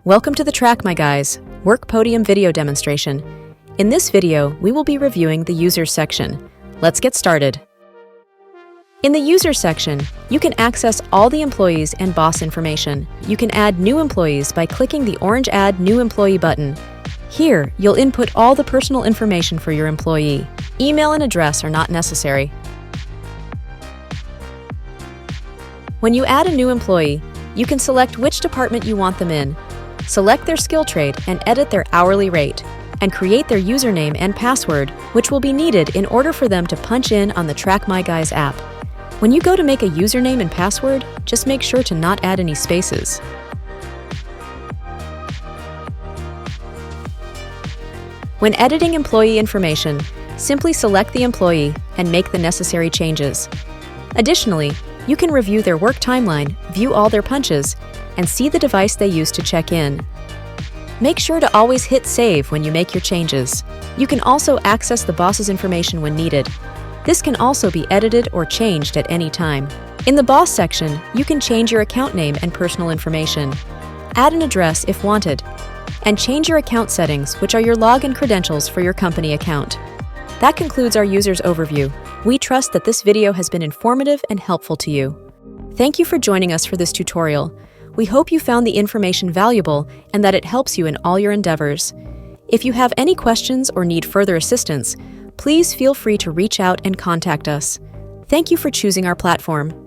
Welcome to the Track My Guys WorkPodium video demonstration. In this video, we will be reviewing the Users section. Let's get started. In the Users section, you can access all the employees and boss information. You can add new employees by clicking the orange Add New Employee button. Here, you'll input all the personal information for your employee. Email and address are not necessary. When you add a new employee, you can select which department you want them in, select their skill trade and edit their hourly rate, and create their username and password, which will be needed in order for them to punch in on the Track My Guys app. When you go to make a username and password, just make sure to not add any spaces. When editing employee information, simply select the employee and make the necessary changes. Additionally, you can review their work timeline, view all their punches, and see the device they use to check in. Make sure to always hit save when you make your changes. You can also access the boss's information when needed. This can also be edited or changed at any time. In the boss section, you can change your account name and personal information, add an address if wanted, and change your account settings, which are your login credentials for your company account. That concludes our users overview. We trust that this video has been informative and helpful to you. Thank you for joining us for this tutorial. We hope you found the information valuable and that it helps you in all your endeavors. If you have any questions or need further assistance, please feel free to reach out and contact us. Thank you for choosing our platform.